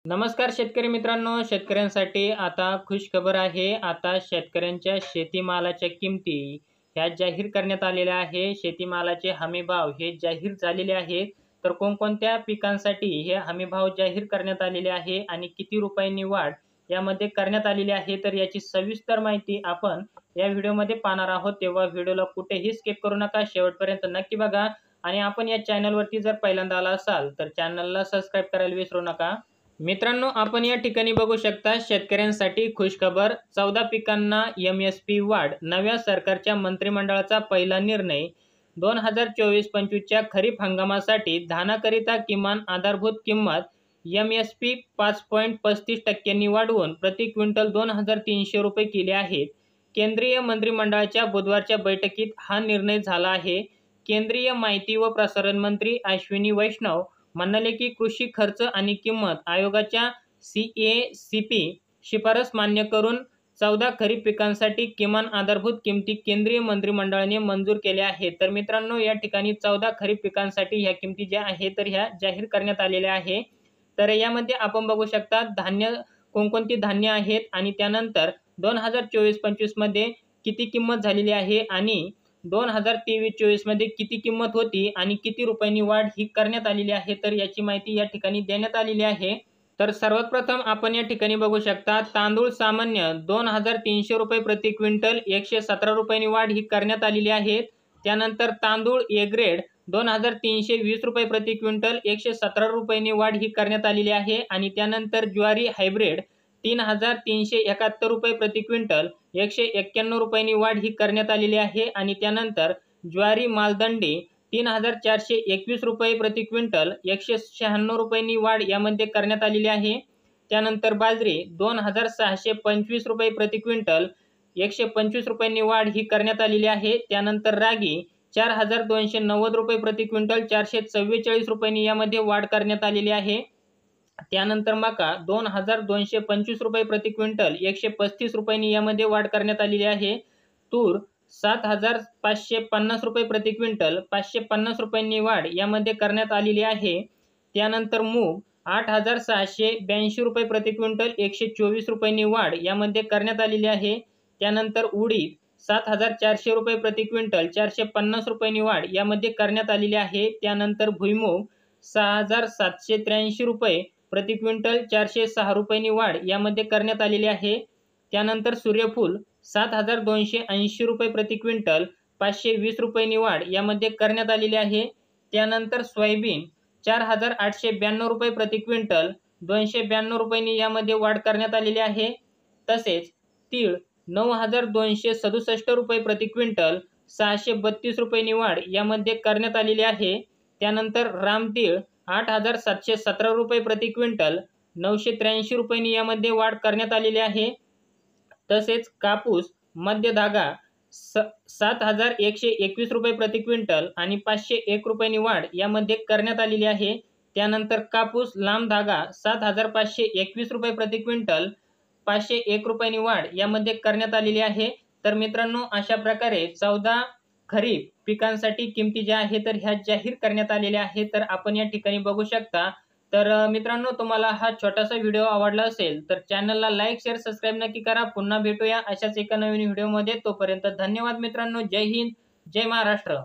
नमस्कार शेतकरी मित्रांनो, शेतकऱ्यांसाठी आता खुशखबर आहे। आता शेतकऱ्यांच्या शेतीमालाच्या किमती ह्या जाहीर करण्यात आलेल्या आहे। शेतीमालाचे हमीभाव हे जाहीर झालेले आहेत। तर कोणकोणत्या पिकांसाठी हे हमीभाव जाहीर करण्यात आलेले आहे आणि किती रुपयांनी वाढ यामध्ये करण्यात आलेली आहे, तर याची सविस्तर माहिती आपण या व्हिडिओमध्ये पाहणार आहोत। तेव्हा व्हिडिओला कुठेही स्किप करू नका, शेवटपर्यंत नक्की बघा। आणि आपण या चॅनलवरती जर पहिल्यांदा आला असाल तर चॅनलला सबस्क्राईब करायला विसरू नका। मित्रांनो, आपण या ठिकाणी बघू शकता शेतकऱ्यांसाठी खुशखबर। 14 पिकांना MSP वाढ। नव्या सरकारच्या मंत्रिमंडळाचा पहिला निर्णय। 2024-25च्या खरीप हंगामासाठी धानाकरिता किमान आधारभूत किंमत MSP 5.35% वाढवून प्रति क्विंटल 2300 रुपये केले आहेत। केंद्रीय मंत्रिमंडळाच्या बुधवारच्या बैठकीत हा निर्णय झाला आहे। केंद्रीय माहिती व प्रसारण मंत्री अश्विनी वैष्णव म्हणाले की कृषी खर्च आणि किंमत आयोगाच्या CACP शिफारस मान्य करून 14 खरीप पिकांसाठी किमान आधारभूत किमती केंद्रीय मंत्रिमंडळाने मंजूर केल्या आहेत। तर मित्रांनो, या ठिकाणी 14 खरीप पिकांसाठी ह्या किमती ज्या आहेत तर ह्या जाहीर करण्यात आलेल्या आहे। तर यामध्ये आपण बघू शकता धान्य कोणकोणती धान्य आहेत आणि त्यानंतर 2024-25 मध्ये किती किंमत झालेली आहे आणि 2023-24 मध्ये किती किंमत होती आणि किती रुपयांनी वाढ ही करण्यात आलेली आहे, तर याची माहिती या ठिकाणी देण्यात आलेली आहे। तर सर्वात प्रथम आपण या ठिकाणी बघू शकता तांदूळ सामान्य 2300 रुपये प्रति क्विंटल 117 रुपयांनी वाढ ही करण्यात आलेली आहे। त्यानंतर तांदूळ ए ग्रेड 2320 रुपये प्रति क्विंटल 117 रुपयांनी वाढ ही करण्यात आलेली आहे। आणि त्यानंतर ज्वारी हायब्रिड 3371 रुपये प्रति क्विंटल 191 रुपयांनी वाढ ही करण्यात आलेली आहे। आणि त्यानंतर ज्वारी मालदंडी 3421 रुपये प्रति क्विंटल 196 रुपयांनी वाढ यामध्ये करण्यात आलेली आहे। त्यानंतर बाजरी 2625 रुपये प्रति क्विंटल 125 रुपयांनी वाढ ही करण्यात आलेली आहे। त्यानंतर रागी 4290 रुपये प्रति क्विंटल 444 रुपयांनी यामध्ये वाढ करण्यात आलेली आहे। त्यानंतर मका 2225 रुपये प्रति क्विंटल 135 रुपयांनी यामध्ये वाढ करण्यात आलेली आहे। तूर 7550 रुपये प्रति क्विंटल 550 रुपयांनी वाढ यामध्ये करण्यात आलेली आहे। त्यानंतर मूग 8682 रुपये प्रति क्विंटल 124 रुपयांनी वाढ यामध्ये करण्यात आलेली आहे। त्यानंतर उडीद 7400 रुपये प्रति क्विंटल 450 रुपयांनी वाढ यामध्ये करण्यात आलेली आहे। त्यानंतर भुईमूग 6783 रुपये प्रति क्विंटल 406 रुपयांनी वाढ यामध्ये करण्यात आलेली आहे। त्यानंतर सूर्यफूल 7280 रुपये प्रति क्विंटल 520 रुपयांनी वाढ यामध्ये करण्यात आलेली आहे। त्यानंतर सोयाबीन 4892 रुपये प्रति क्विंटल 292 रुपयांनी यामध्ये वाढ करण्यात आलेली आहे। तसेच तीळ 9267 रुपये प्रति क्विंटल 632 रुपयांनी वाढ यामध्ये करण्यात आलेली आहे। त्यानंतर रामतीळ 8717 रुपये प्रति क्विंटल 983 रुपयांनी यामध्ये वाढ करण्यात आलेली आहे। तसेच कापूस मध्य धागा 7121 रुपये प्रति क्विंटल आणि 501 रुपयांनी वाढ यामध्ये करण्यात आलेली आहे। त्यानंतर कापूस लांब धागा 7521 रुपये प्रति क्विंटल 501 रुपयांनी वाढ यामध्ये करण्यात आलेली आहे। तर मित्रांनो, अशा प्रकारे 14 खरीप पिकांसाठी किमती ज्या आहेत तर ह्या जाहीर करण्यात आलेल्या आहेत। तर आपण या ठिकाणी बघू शकता। तर मित्रांनो, तुम्हाला हा छोटासा व्हिडिओ आवडला असेल तर चॅनलला लाईक शेअर सबस्क्राईब नक्की करा। पुन्हा भेटूया अशाच एका नवीन व्हिडिओमध्ये। तोपर्यंत धन्यवाद मित्रांनो। जय हिंद, जय महाराष्ट्र।